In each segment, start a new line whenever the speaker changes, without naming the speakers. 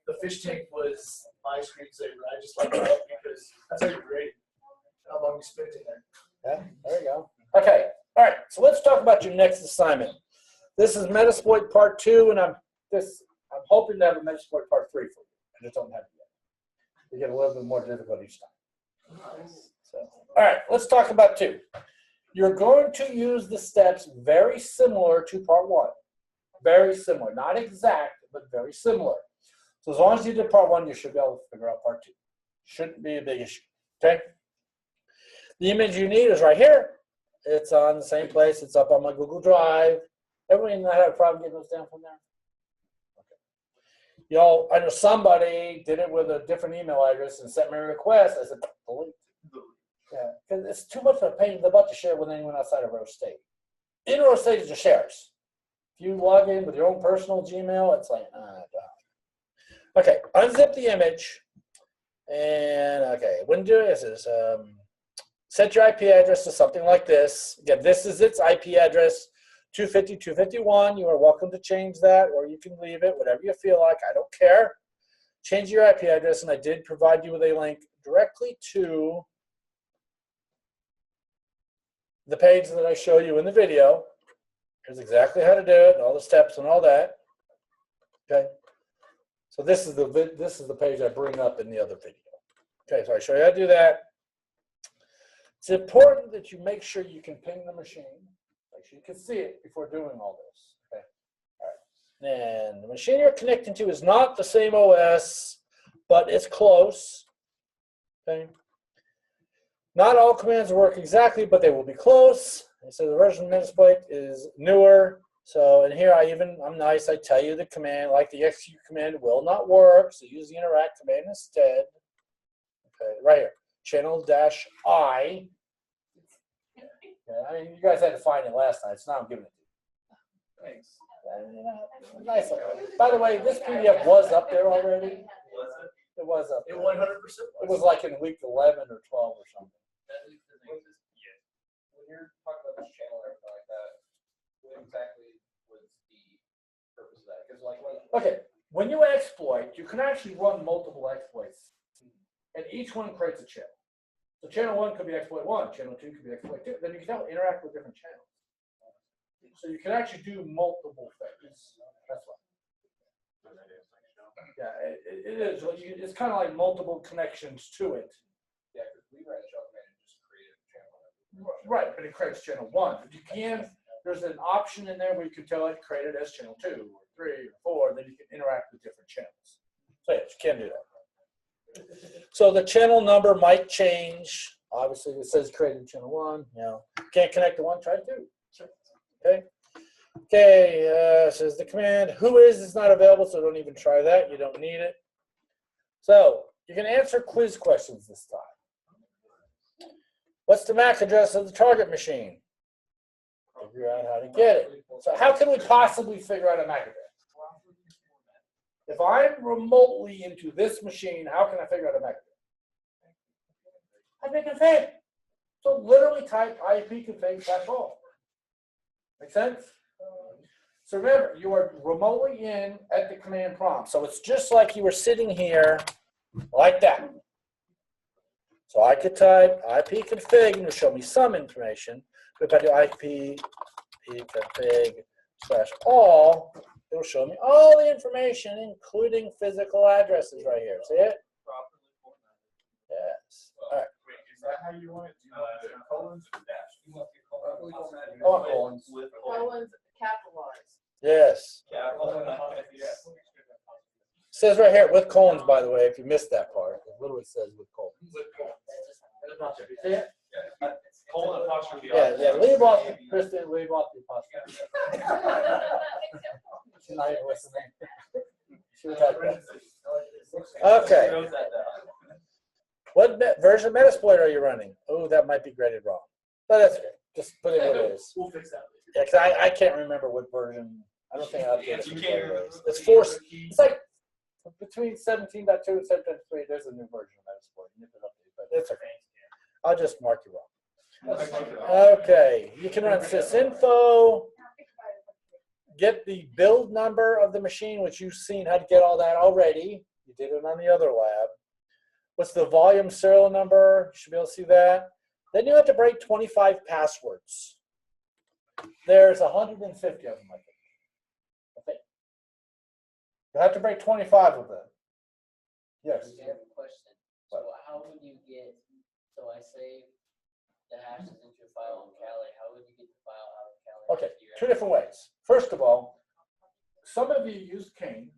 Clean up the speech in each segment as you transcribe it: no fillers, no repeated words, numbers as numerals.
the fish tank was my screensaver. I just like that because that's how you rate how long you spent in there.
Yeah, there you go. Okay, all right. So let's talk about your next assignment. This is Metasploit Part 2, and I'm hoping to have a Metasploit Part 3 for you. I just don't have it yet. You get a little bit more difficult each time. So, all right, let's talk about 2. You're going to use the steps very similar to Part 1. Very similar, not exact, but very similar. So as long as you did Part 1, you should be able to figure out Part 2. Shouldn't be a big issue. Okay. The image you need is right here. It's on the same place. It's up on my Google Drive. Everyone not have a problem getting those down from there? Okay. You know, I know somebody did it with a different email address and sent me a request. I said, delete. Yeah, because it's too much of a pain in the butt to share with anyone outside of Rose State. In Rose State is your shares. If you log in with your own personal Gmail, it's like, God. Okay, unzip the image. And, okay, when doing this is, set your IP address to something like this. Again, this is its IP address, 250.251. You are welcome to change that, or you can leave it, whatever you feel like. I don't care. Change your IP address, and I did provide you with a link directly to the page that I show you in the video. Here's exactly how to do it, all the steps and all that. Okay. So this is the page I bring up in the other video. Okay, so I show you how to do that. It's important that you make sure you can ping the machine. Make sure you can see it before doing all this. Okay. All right. And the machine you're connecting to is not the same OS, but it's close. Okay. Not all commands work exactly, but they will be close. And so the version of Metasploit is newer. So, and here I'm nice, I tell you the command, like the execute command will not work, so use the interact command instead. Okay, right here, channel-I. Yeah, I mean, you guys had to find it last night, so now I'm giving it to you. Thanks. Nice. By the way, this PDF was up there already. Was it? It was up there. It 100%. It was like in week 11 or 12 or something.
When you're talking about this channel or anything like that, what exactly was the purpose of that? Because like
when you exploit, you can actually run multiple exploits, and each one creates a channel. So channel 1 could be exploit 1, channel 2 could be exploit 2. Then you can interact with different channels. So you can actually do multiple things. That's why. Yeah, it is. It's kind of like multiple connections to it.
Yeah, because we ran a shell command and just created a channel.
Right, but it creates channel 1. But you can, there's an option in there where you can tell it create it as channel 2 or 3 or 4, then you can interact with different channels. So yes, you can do that. So the channel number might change. Obviously, it says created channel 1. You know, can't connect to 1, try 2. Okay. Okay, says the command who is not available, so don't even try that. You don't need it. So you can answer quiz questions this time. What's the MAC address of the target machine? Figure out how to get it. So how can we possibly figure out a MAC address? If I'm remotely into this machine, how can I figure out a MAC address? I make a config. So literally type ipconfig-all. Make sense? So remember, you are remotely in at the command prompt. So it's just like you were sitting here like that. So I could type ipconfig and it'll show me some information. But if I do ipconfig/all, it'll show me all the information, including physical addresses right here. See it? Yes. All right.
Wait, is that how you want it? Do you want it colons or dash? You want the colons?
I want colons.
With colons capitalized.
Yes. Says right here with colons, by the way, if you missed that part. It literally says with colons. See it?
Colon apostrophe.
Yeah, leave off the Kristen, leave off the apostrophe. She's not even listening. She was like, okay. What version of Metasploit are you running? Oh, that might be graded wrong. But that's okay. Just put it what it is.
We'll fix that.
Yeah, because I can't remember what version. I don't think I updated it. It's 4. It's like between 17.2 and 17.3. There's a new version of Metasploit. But it's okay. I'll just mark you wrong. Okay. You can run sysinfo. get the build number of the machine, which you've seen how to get all that already. You did it on the other lab. What's the volume serial number? You should be able to see that. Then you have to break 25 passwords. There's 150 of them, I think. You have to break 25 of them. Yes.
I have a question. So how would you get, so I save the hashes into a file on Kali, how would you get the file out of Kali?
Okay, two different ways. First of all, some of you used King.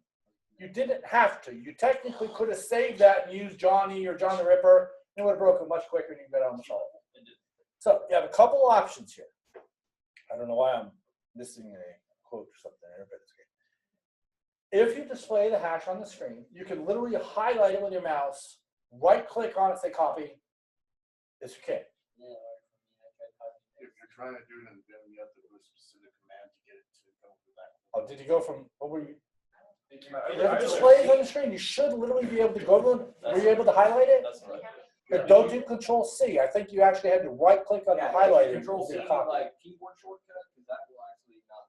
You didn't have to. You technically could have saved that and used Johnny or John the Ripper. It would have broken much quicker and you got on the solve. So you have a couple options here. I don't know why I'm missing a quote or something there, but it's okay. If you display the hash on the screen, you can literally highlight it with your mouse, right click on it, say copy. Yes, you can.
Yeah, or, I tried copying.
If you're trying to do it in Vim, you have to do a specific command to get it to go through that.
Oh, did you go from, what were you? You have displays on the screen. You should literally be able to go to them. Were you able to highlight it?
That's right.
But don't do Control C. I think you actually had to right click on the highlighted.
Control C,
copy.
like keyboard shortcut, because that will actually not.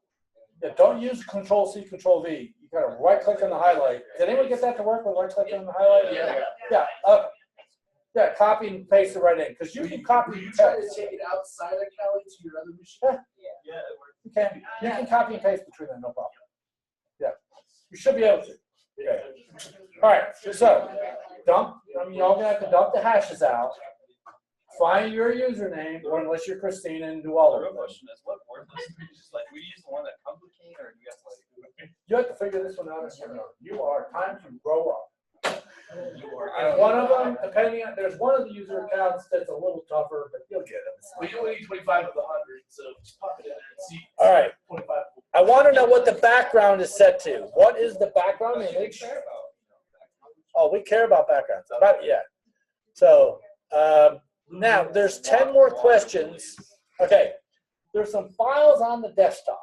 Yeah, don't use Control C, Control V. You gotta right click on the highlight. Did anyone get that to work with right click on the highlight?
Yeah.
Yeah. Yeah, copy and paste it right in. Because you can copy.
Were you trying to take it outside of Kali to your other machine?
Yeah, it works.
You can. You can copy and paste between them, no problem. Yeah. You should be able to. Okay. All right. So dump. I mean, y'all gonna have to dump the hashes out. Find your username, or unless you're Christina, and do all
The
of
real
them.
question is, what word list? Just like, we use the one that comes with King, or do you have to like?
You have to figure this one out. You are time to grow up.
You are.
And one of them, depending on, there's one of the user accounts that's a little tougher, but you'll get it.
We only need 25 of the 100, so just pop it in there and see.
All right.
25.
I want to know what the background is set to. What is the background image? Oh, we care about backgrounds. Yeah. So now there's 10 more questions. Okay. There's some files on the desktop,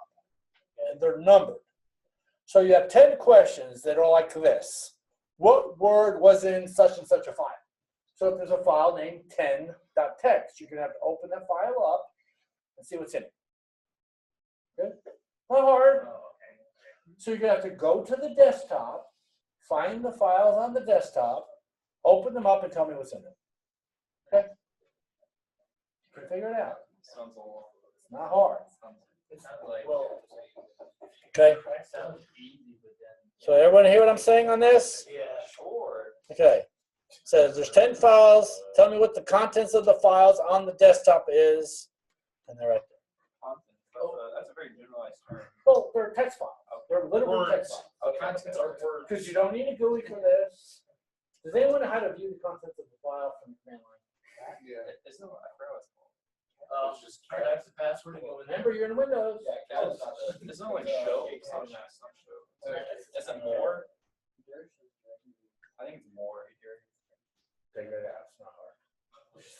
and they're numbered. So you have 10 questions that are like this. What word was in such and such a file? So if there's a file named 10.txt, you're going to have to open that file up and see what's in it. Good? Not hard. So you're going to have to go to the desktop, find the files on the desktop, open them up, and tell me what's in them. Okay? You can figure it out.
Sounds a little.
It's not hard.
It's not like.
Okay? So everyone hear what I'm saying on this?
Yeah.
Sure.
Okay. It says there's 10 files. Tell me what the contents of the files on the desktop is. And they're right there.
Content. That's a very generalized term.
Well, they're text files. They're literally
Words.
text files.
Contents are words.
Because you don't need a GUI for this. Does anyone know how to view the contents of the file from the command line?
Yeah.
It's not, I forgot what it's called.
Just type the password and go in there.
Remember, you're in Windows.
It's not like show. It's not show. Is it more? I think it's more here.
Figure it out. It's not hard.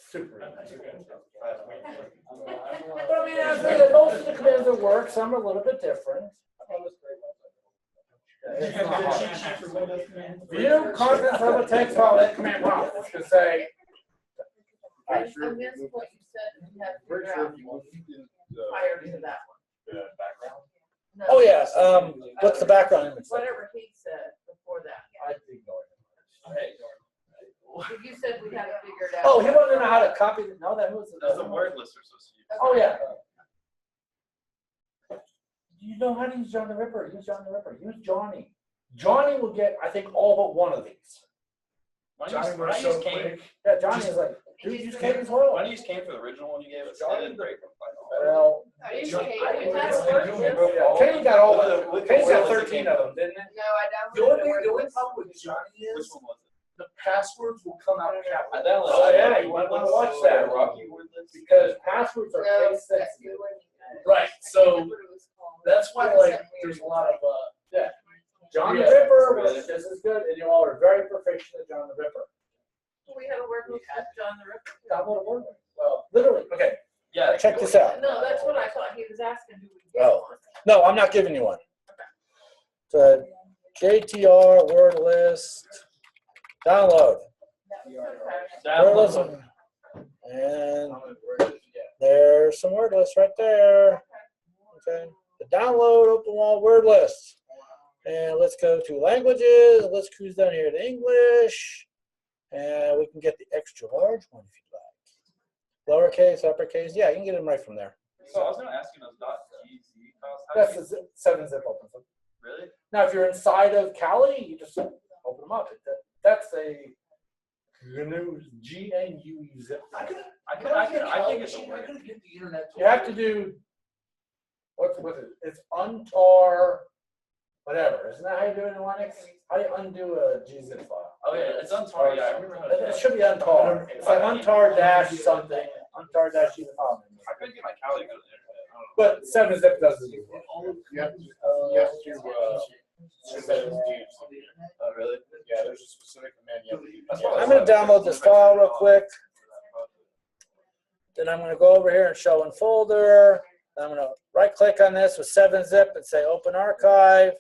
Super easy.
But
But I mean, I think that most of the commands that work, some are a little bit different. It's not hard. View contents of a text file at command prompt. It's going to say,
I missed what you said, you had to figure out prior to that one.
Background.
No,
oh yeah, what's the background image?
Whatever he said before that.
I ignored it.
You said we had to figure it out.
Oh, he wanted to know how to copy. No, that was.
There's a word list or so.
Oh yeah. You know how to use John the Ripper. Use John the Ripper. Use Johnny. Johnny will get, I think, all but one of these.
Johnny works so quick.
Yeah, Johnny is like, dude, use King as well.
Why don't you use King for the original one you gave us?
Johnny-
It didn't break them.
Well,
I used
Johnny-
Kate, that's work.
Kenny got all the. Kenny's got 13 of them, didn't it?
No, I
The
downloaded
only
it.
problem with Johnny
Which
is
one was it?
the passwords will come out capital.
Oh, yeah, you might wanna watch that.
Rocky word list.
Because passwords are
No,
case
that's
sensitive.
Right, so that's why like
Something
there's
weird.
a lot of
John the
Yeah.
Ripper was just as good, and you all are very proficient at John the Ripper.
We had a word with John the Ripper.
Download a word. Well, literally, okay,
Yeah.
check this out.
No, that's what I thought. He was asking, do we get
Oh.
one?
No, I'm not giving you one. So JTR word list, download. Word list, and there's some word lists right there. Okay, the download open wall word list. And let's go to languages. Let's cruise down here to English. And we can get the extra large one if you'd like. Lowercase, uppercase. Yeah, you can get them right from there.
So I was going to ask you those .gz files.
That's the 7-zip open.
Really?
Now, if you're inside of Kali, you just open them up. That's a GNU zip.
I think it's a way.
couldn't get the internet.
You have to do, what's with it? It's untar, whatever. Isn't that how you do it in Linux? How do you undo a gzip file?
Oh yeah, it's untar. Yeah, I remember how to
It should be untar. It's like untar dash something, untar dash even file.
I couldn't get my Kali to go to the internet.
But 7-zip does it.
You have to,
Oh really?
yeah, there's a specific command you have to do.
I'm going to download this file real quick. Then I'm going to go over here and show in folder. I'm going to right click on this with 7-zip and say open archive.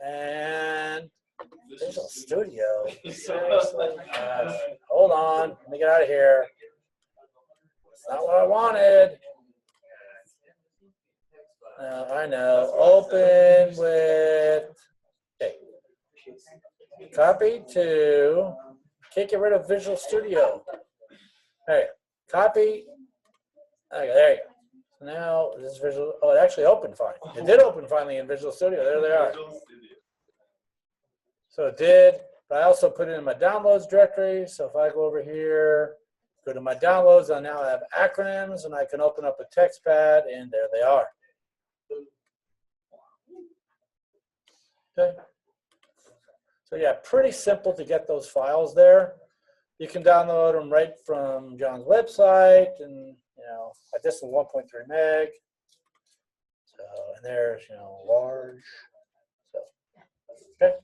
And Visual Studio. Seriously? Hold on. Let me get out of here. That's not what I wanted. I know. Open with. Okay. Copy to. Can't get rid of Visual Studio. There you go. Copy. Okay, there you go. So now this is Visual. Oh, it actually opened fine. It did open finally in Visual Studio. There they are. So it did. But I also put it in my downloads directory. So if I go over here, go to my downloads, I now have acronyms, and I can open up a text pad, and there they are. Okay. So yeah, pretty simple to get those files there. You can download them right from John's website, and this is 1.3 meg. So and there's large. So okay.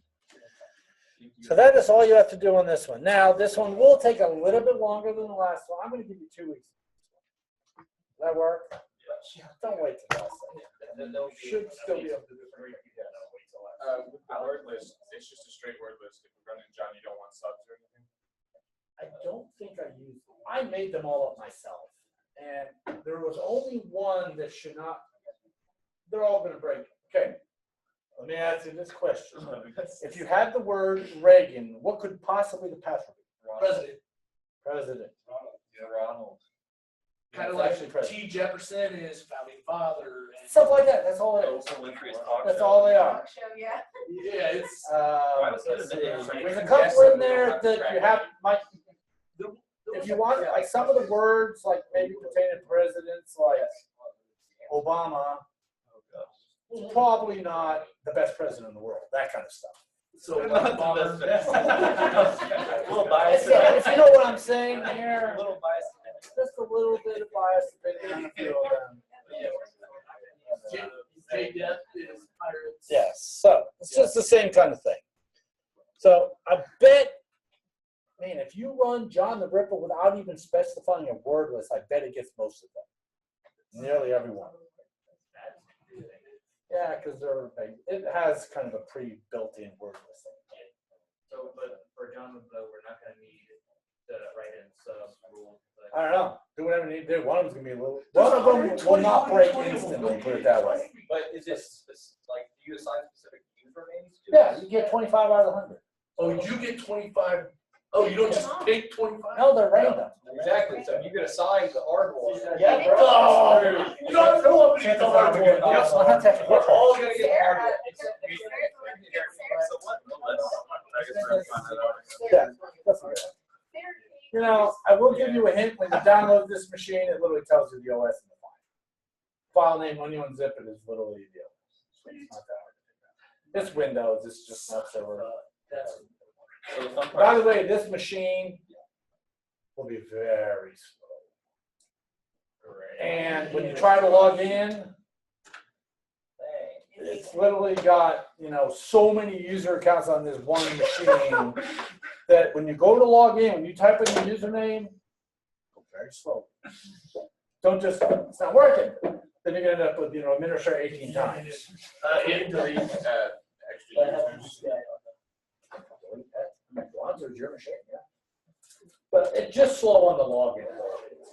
So that is all you have to do on this one. Now this one will take a little bit longer than the last one. I'm going to give you 2 weeks. Does that work? Yeah. Don't wait till the last second. Should still be able to do it.
With the word list, it's just a straight word list. If we're running John, you don't want subs or anything?
I don't think I used them. I made them all up myself. And there was only one that should not, they're all going to break. Okay. Let me ask you this question. If you had the word Reagan, what could possibly the password be?
President.
President.
Ronald.
Kind of
It's
like
actually president.
T. Jefferson is founding father. And
Stuff like that. That's all it is. That's all they are.
Show, yeah.
yeah, it's.
Let's see. There's a couple in there that you have might. If you want, like some of the words, like maybe pertaining to presidents, like Obama, probably not the best president in the world. That kind of stuff.
So
Little bias.
If you know what I'm saying here,
A little bias.
just a little bit of bias depending on a few of them.
J-Death is pirates.
Yes, so it's just the same kind of thing. So I bet, man, if you run John the Ripper without even specifying a word list, I bet it gets most of them. Nearly everyone. Yeah, because it has kind of a pre-built-in word list.
So, but for John, though, we're not going to need the write-in subs rule.
I don't know. Do whatever you need to do. One of them's gonna be a little. One of them will not break instantly. Put it that way.
But is this like, do you assign specific usernames to
Yeah,
this?
you get 25 out of the 100.
Oh, you get 25. Oh, you don't just pick 25?
No, they're random.
Exactly. So you get assigned the hard one.
Yeah, bro.
Oh, you don't know how many dollars you get.
Yes, well, that's actually-
We're all gonna get the hard one.
Sarah.
So what? I guess we're gonna find that out.
Yeah, that's okay. You know, I will give you a hint. When you download this machine, it literally tells you the OS in the file. File name, when you unzip it, is literally the OS. It's not that hard to do that. It's Windows. It's just not so.
So the fun part-
By the way, this machine will be very slow. And when you try to log in, it's literally got, so many user accounts on this one machine that when you go to log in, when you type in your username, go very slow. Don't just, it's not working. Then you're going to end up with, administrator 18 times.
Hit delete extra users.
Lonzo's your machine, yeah. But it's just slow on the login.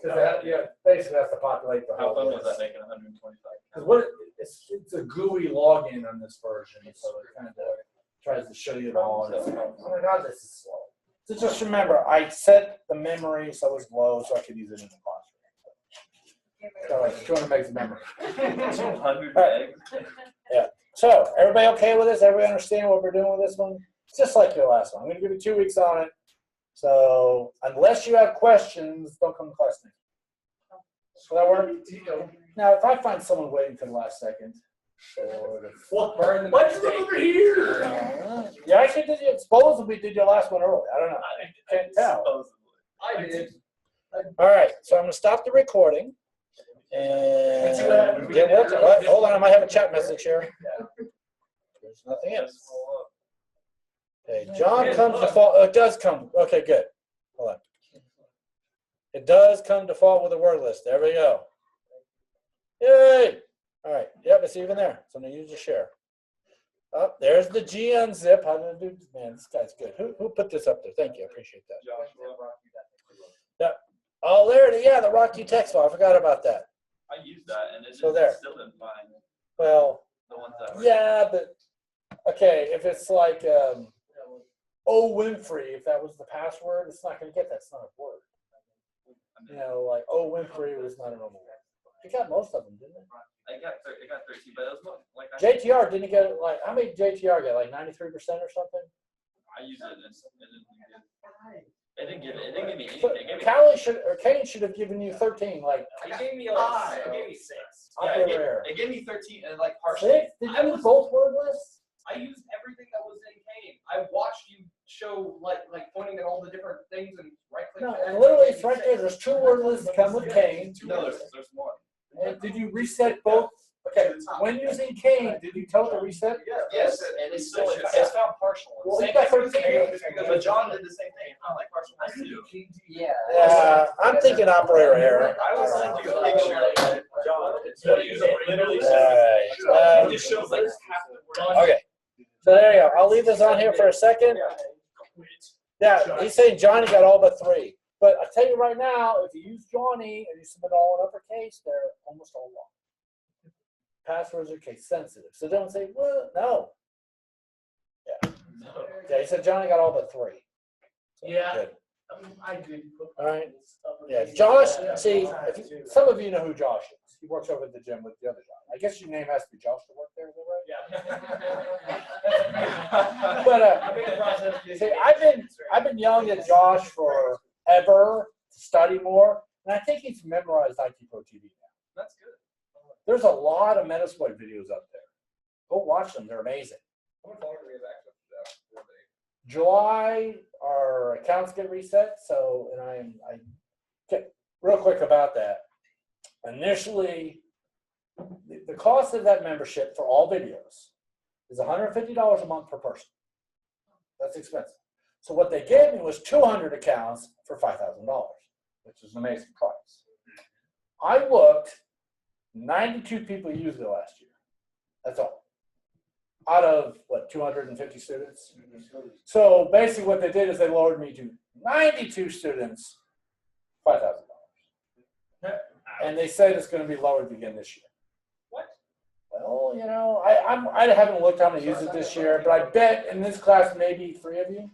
Because basically has to populate the
How
whole
fun was
list.
that making 125?
Because what it's a GUI login on this version, so it kind of tries to show you it all. And it's like, oh my God, this is slow. So just remember, I set the memory so it was low so I could use it in the classroom. So like 200 megs of memory.
200
Right.
megs.
Yeah. So everybody okay with this? Everybody understand what we're doing with this one? It's just like your last one. I'm going to give you 2 weeks on it. So unless you have questions, don't come to class next. Will that work? Now, if I find someone waiting to the last second, or
Burn the next day.
over here. Yeah, actually did you supposedly did your last one early. I don't know. Can't tell.
I did.
All right, so I'm gonna stop the recording and get what? Hold on, I might have a chat message here. There's nothing else. Okay, John comes default. It does come. Okay, good. Hold on. It does come default with a word list. There we go. Yay! All right. Yep, it's even there. So I'm gonna use the share. Oh, there's the G unzip. How did I do? Man, this guy's good. Who put this up there? Thank you. I appreciate that. Yeah. Oh, there it is. Yeah, the Rocky text file. I forgot about that.
I used that and it
So there.
still didn't find
Well,
the ones that were.
yeah, but okay, if it's like oh Winfrey, if that was the password, it's not gonna get that. It's not a word. You know, like oh Winfrey was not a normal word. You got most of them, didn't it?
It got 13, but it was not like
JTR didn't get like how many JTR get like 93% or something?
I used it and it didn't give me
So
anything. It gave me,
Callie Kane should have given you 13. Like
it gave me like it gave me 6. Yeah,
operator error.
it gave me 13 and like partially.
6? Did you use both word lists?
I used everything that was in Kane. I watched you show like pointing at all the different things and right click.
No, and literally it's right there. There's 2 word lists that come with Kane.
No, there's more.
And did you reset both? Okay, when using Kane, did you tell it to reset?
Yes, and it's still it's found partial ones.
Well,
Same
you got
thing with
13.
Kane, but John did the same thing. Found like partial ones too.
Yeah.
I'm thinking operator error.
I will send you a picture. John, it's literally
Alright,
it just shows like half the word.
okay, so there you go. I'll leave this on here for a second. Yeah, he's saying Johnny got all but 3. But I tell you right now, if you use Johnny and you submit all in uppercase, they're almost all wrong. Passwords are case sensitive, so don't say, well, no. Yeah. Yeah, he said Johnny got all but 3. So,
Yeah.
good.
I did.
All right. Yeah, Josh. See, some of you know who Josh is. He works over at the gym with the other Josh. I guess your name has to be Josh to work there, is that right? But see, I've been yelling at Josh forever to study more, and I think he's memorized IT Pro TV now.
That's good.
There's a lot of Metasploit videos up there. Go watch them; they're amazing.
How much longer do we have access to that?
July, our accounts get reset, so and I get real quick about that. Initially, the cost of that membership for all videos is $150 a month per person. That's expensive. So what they gave me was 200 accounts for $5,000, which is an amazing price. I looked, 92 people used it last year. That's all. Out of, what, 250 students? So basically what they did is they lowered me to 92 students, $5,000. And they said it's going to be lowered again this year.
What?
Well, you know, I haven't looked how to use it this year, but I bet in this class maybe 3 of you.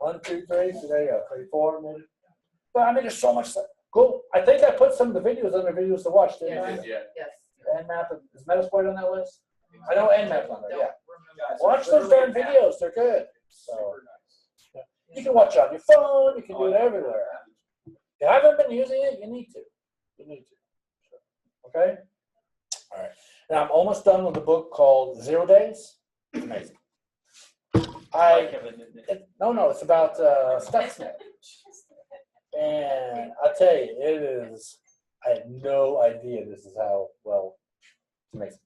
1, 2, 3. So there you go. 3, 4 maybe. But I mean, there's so much stuff. Cool. I think I put some of the videos on the videos to watch. Didn't I?
Yeah.
Yes.
Nmap is Metasploit on that list? I know Nmap's on there. Yeah. Watch those darn videos. They're good. So yeah. You can watch it on your phone. You can do it everywhere. If you haven't been using it, you need to. You need to. Okay? All right. Now I'm almost done with the book called 0 Days. It's amazing. No, it's about Stuxnet. And I'll tell you, it is, I had no idea this is how well it's amazing.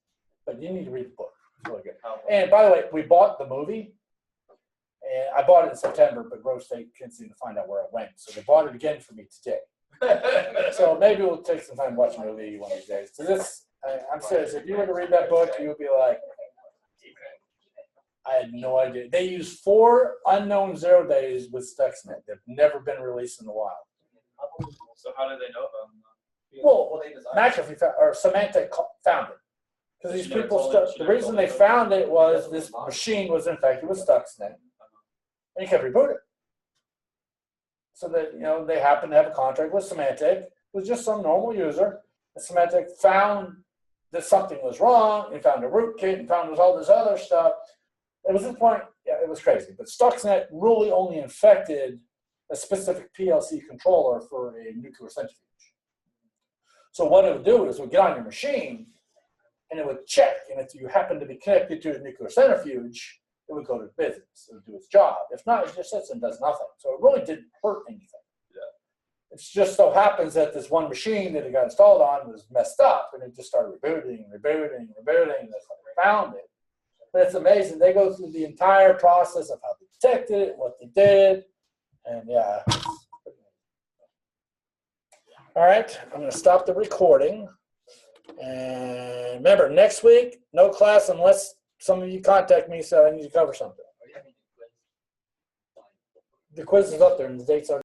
But you need to read the book. It's really good. And by the way, we bought the movie. And I bought it in September, but Rose State couldn't seem to find out where it went. So they bought it again for me today. So maybe we'll take some time to watch a movie one of these days. So this, I'm serious. If you were to read that book, you would be like, I had no idea. They use 4 unknown 0 days with Stuxnet. They've never been released in the wild.
So how do they know about them?
Well,
they designed.
McAfee or Symantec found it. Because these
She never
people,
told them- she
the
never
reason
told
they
them.
found it was this machine was infected with Stuxnet. And you kept rebooting. So that, they happened to have a contract with Symantec. It was just some normal user. And Symantec found that something was wrong and found a rootkit and found all this other stuff. It was this point, yeah, it was crazy. But Stuxnet really only infected a specific PLC controller for a nuclear centrifuge. So what it would do is it would get on your machine and it would check. And if you happen to be connected to a nuclear centrifuge, it would go to business. It would do its job. If not, it just sits and does nothing. So it really didn't hurt anything. It just so happens that this one machine that it got installed on was messed up, and it just started rebooting, and that's how they found it. But it's amazing. They go through the entire process of how they detected it, what they did, and yeah. All right, I'm going to stop the recording. And remember, next week, no class unless some of you contact me, so I need to cover something. The quiz is up there, and the date's already